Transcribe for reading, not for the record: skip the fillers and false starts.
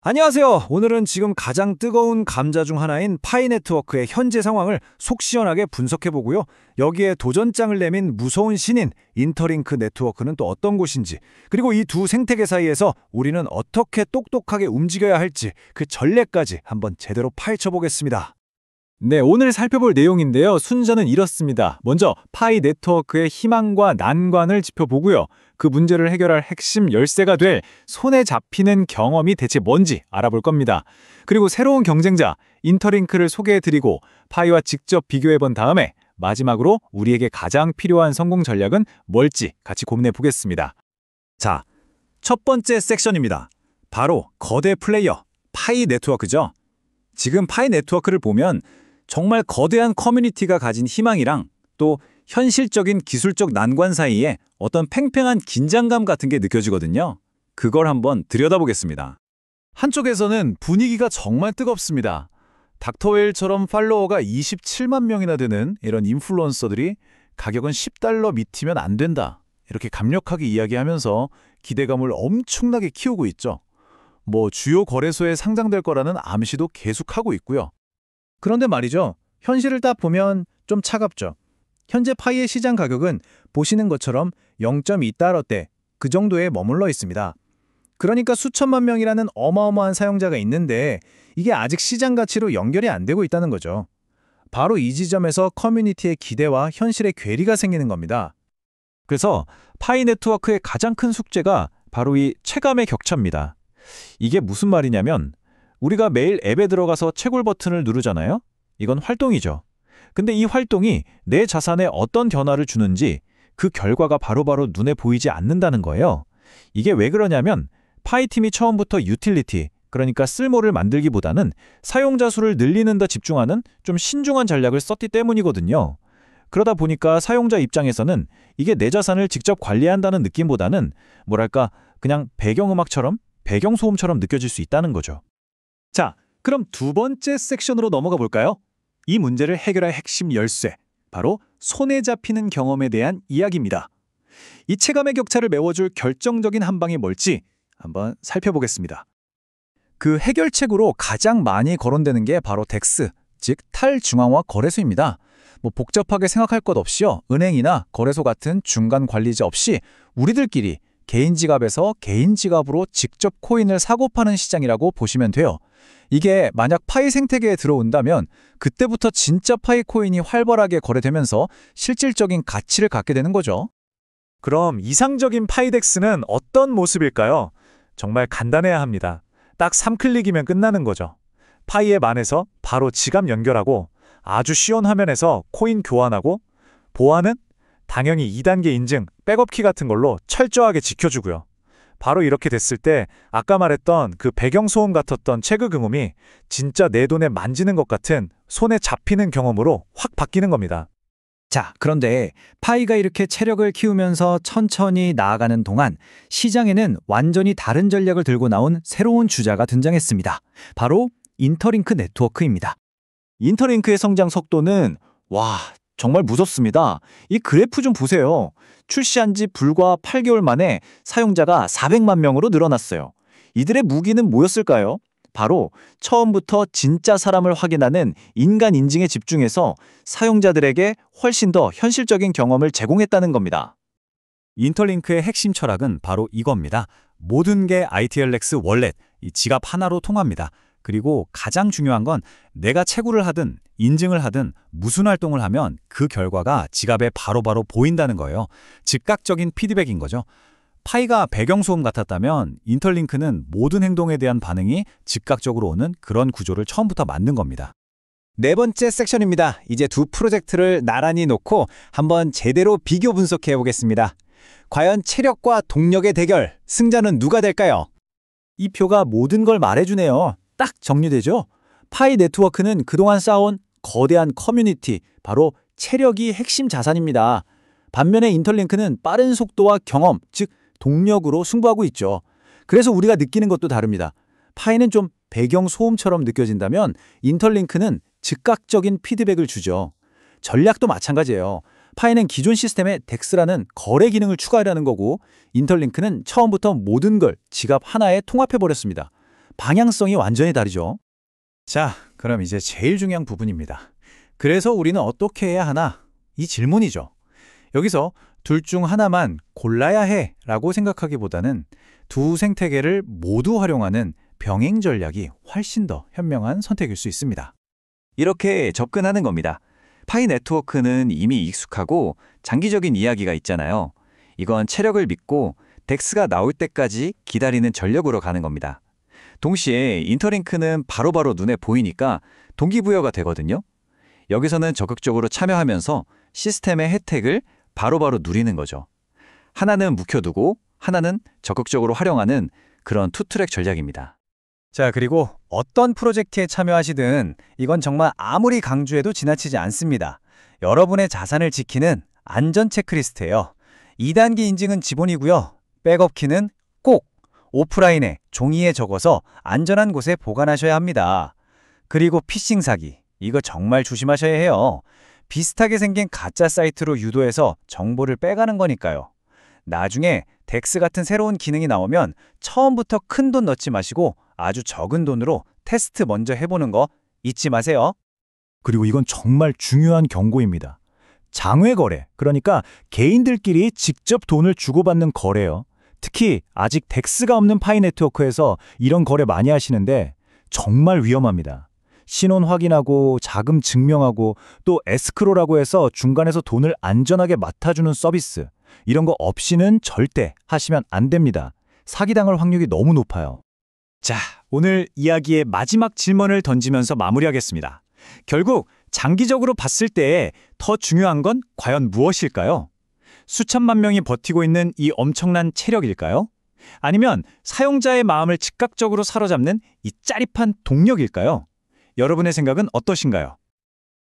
안녕하세요. 오늘은 지금 가장 뜨거운 감자 중 하나인 파이 네트워크의 현재 상황을 속 시원하게 분석해보고요. 여기에 도전장을 내민 무서운 신인 인터링크 네트워크는 또 어떤 곳인지, 그리고 이 두 생태계 사이에서 우리는 어떻게 똑똑하게 움직여야 할지 그 전례까지 한번 제대로 파헤쳐보겠습니다. 네, 오늘 살펴볼 내용인데요. 순서는 이렇습니다. 먼저 파이 네트워크의 희망과 난관을 짚어보고요. 그 문제를 해결할 핵심 열쇠가 될 손에 잡히는 경험이 대체 뭔지 알아볼 겁니다. 그리고 새로운 경쟁자 인터링크를 소개해드리고 파이와 직접 비교해본 다음에 마지막으로 우리에게 가장 필요한 성공 전략은 뭘지 같이 고민해보겠습니다. 자, 첫 번째 섹션입니다. 바로 거대 플레이어 파이 네트워크죠. 지금 파이 네트워크를 보면 정말 거대한 커뮤니티가 가진 희망이랑 또 현실적인 기술적 난관 사이에 어떤 팽팽한 긴장감 같은 게 느껴지거든요. 그걸 한번 들여다보겠습니다. 한쪽에서는 분위기가 정말 뜨겁습니다. 닥터웨일처럼 팔로워가 27만 명이나 되는 이런 인플루언서들이 가격은 $10 미티면 안 된다, 이렇게 강력하게 이야기하면서 기대감을 엄청나게 키우고 있죠. 주요 거래소에 상장될 거라는 암시도 계속하고 있고요. 그런데 말이죠. 현실을 딱 보면 좀 차갑죠. 현재 파이의 시장 가격은 보시는 것처럼 0.2달러대 그 정도에 머물러 있습니다. 그러니까 수천만 명이라는 어마어마한 사용자가 있는데 이게 아직 시장 가치로 연결이 안 되고 있다는 거죠. 바로 이 지점에서 커뮤니티의 기대와 현실의 괴리가 생기는 겁니다. 그래서 파이 네트워크의 가장 큰 숙제가 바로 이 체감의 격차입니다. 이게 무슨 말이냐면 우리가 매일 앱에 들어가서 채굴 버튼을 누르잖아요? 이건 활동이죠. 근데 이 활동이 내 자산에 어떤 변화를 주는지 그 결과가 바로바로 눈에 보이지 않는다는 거예요. 이게 왜 그러냐면 파이팀이 처음부터 유틸리티, 그러니까 쓸모를 만들기보다는 사용자 수를 늘리는 데 집중하는 좀 신중한 전략을 썼기 때문이거든요. 그러다 보니까 사용자 입장에서는 이게 내 자산을 직접 관리한다는 느낌보다는 뭐랄까 그냥 배경음악처럼, 배경소음처럼 느껴질 수 있다는 거죠. 자, 그럼 두 번째 섹션으로 넘어가 볼까요? 이 문제를 해결할 핵심 열쇠, 바로 손에 잡히는 경험에 대한 이야기입니다. 이 체감의 격차를 메워줄 결정적인 한 방이 뭘지 한번 살펴보겠습니다. 그 해결책으로 가장 많이 거론되는 게 바로 덱스, 즉 탈중앙화 거래소입니다. 복잡하게 생각할 것 없이요. 은행이나 거래소 같은 중간 관리자 없이 우리들끼리 개인 지갑에서 개인 지갑으로 직접 코인을 사고 파는 시장이라고 보시면 돼요. 이게 만약 파이 생태계에 들어온다면 그때부터 진짜 파이 코인이 활발하게 거래되면서 실질적인 가치를 갖게 되는 거죠. 그럼 이상적인 파이덱스는 어떤 모습일까요? 정말 간단해야 합니다. 딱 3클릭이면 끝나는 거죠. 파이 앱 안에서 바로 지갑 연결하고 아주 쉬운 화면에서 코인 교환하고 보안은 당연히 2단계 인증, 백업키 같은 걸로 철저하게 지켜주고요. 바로 이렇게 됐을 때 아까 말했던 그 배경소음 같았던 체그금음이 진짜 내 돈에 만지는 것 같은 손에 잡히는 경험으로 확 바뀌는 겁니다. 자, 그런데 파이가 이렇게 체력을 키우면서 천천히 나아가는 동안 시장에는 완전히 다른 전략을 들고 나온 새로운 주자가 등장했습니다. 바로 인터링크 네트워크입니다. 인터링크의 성장 속도는 정말 무섭습니다. 이 그래프 좀 보세요. 출시한 지 불과 8개월 만에 사용자가 400만 명으로 늘어났어요. 이들의 무기는 뭐였을까요? 바로 처음부터 진짜 사람을 확인하는 인간 인증에 집중해서 사용자들에게 훨씬 더 현실적인 경험을 제공했다는 겁니다. 인터링크의 핵심 철학은 바로 이겁니다. 모든 게 ITLX 월렛, 이 지갑 하나로 통합니다. 그리고 가장 중요한 건 내가 채굴을 하든 인증을 하든 무슨 활동을 하면 그 결과가 지갑에 바로바로 보인다는 거예요. 즉각적인 피드백인 거죠. 파이가 배경소음 같았다면 인터링크는 모든 행동에 대한 반응이 즉각적으로 오는 그런 구조를 처음부터 만든 겁니다. 네 번째 섹션입니다. 이제 두 프로젝트를 나란히 놓고 한번 제대로 비교 분석해 보겠습니다. 과연 체력과 동력의 대결, 승자는 누가 될까요? 이 표가 모든 걸 말해주네요. 딱 정리되죠? 파이 네트워크는 그동안 쌓아온 거대한 커뮤니티, 바로 체력이 핵심 자산입니다. 반면에 인터링크는 빠른 속도와 경험, 즉 동력으로 승부하고 있죠. 그래서 우리가 느끼는 것도 다릅니다. 파이는 좀 배경 소음처럼 느껴진다면 인터링크는 즉각적인 피드백을 주죠. 전략도 마찬가지예요. 파이는 기존 시스템에 덱스라는 거래 기능을 추가하려는 거고 인터링크는 처음부터 모든 걸 지갑 하나에 통합해버렸습니다. 방향성이 완전히 다르죠. 자, 그럼 이제 제일 중요한 부분입니다. 그래서 우리는 어떻게 해야 하나? 이 질문이죠. 여기서 둘 중 하나만 골라야 해 라고 생각하기보다는 두 생태계를 모두 활용하는 병행 전략이 훨씬 더 현명한 선택일 수 있습니다. 이렇게 접근하는 겁니다. 파이 네트워크는 이미 익숙하고 장기적인 이야기가 있잖아요. 이건 체력을 믿고 덱스가 나올 때까지 기다리는 전력으로 가는 겁니다. 동시에 인터링크는 바로바로 눈에 보이니까 동기부여가 되거든요. 여기서는 적극적으로 참여하면서 시스템의 혜택을 바로바로 누리는 거죠. 하나는 묵혀두고 하나는 적극적으로 활용하는 그런 투트랙 전략입니다. 자, 그리고 어떤 프로젝트에 참여하시든 이건 정말 아무리 강조해도 지나치지 않습니다. 여러분의 자산을 지키는 안전 체크리스트예요. 2단계 인증은 기본이고요. 백업 키는 꼭 오프라인에 종이에 적어서 안전한 곳에 보관하셔야 합니다. 그리고 피싱 사기, 이거 정말 조심하셔야 해요. 비슷하게 생긴 가짜 사이트로 유도해서 정보를 빼가는 거니까요. 나중에 덱스 같은 새로운 기능이 나오면 처음부터 큰 돈 넣지 마시고 아주 적은 돈으로 테스트 먼저 해보는 거 잊지 마세요. 그리고 이건 정말 중요한 경고입니다. 장외 거래, 그러니까 개인들끼리 직접 돈을 주고받는 거래요. 특히 아직 덱스가 없는 파이 네트워크에서 이런 거래 많이 하시는데 정말 위험합니다. 신원 확인하고 자금 증명하고 또 에스크로라고 해서 중간에서 돈을 안전하게 맡아주는 서비스, 이런 거 없이는 절대 하시면 안 됩니다. 사기당할 확률이 너무 높아요. 자, 오늘 이야기의 마지막 질문을 던지면서 마무리하겠습니다. 결국 장기적으로 봤을 때 더 중요한 건 과연 무엇일까요? 수천만 명이 버티고 있는 이 엄청난 체력일까요? 아니면 사용자의 마음을 즉각적으로 사로잡는 이 짜릿한 동력일까요? 여러분의 생각은 어떠신가요?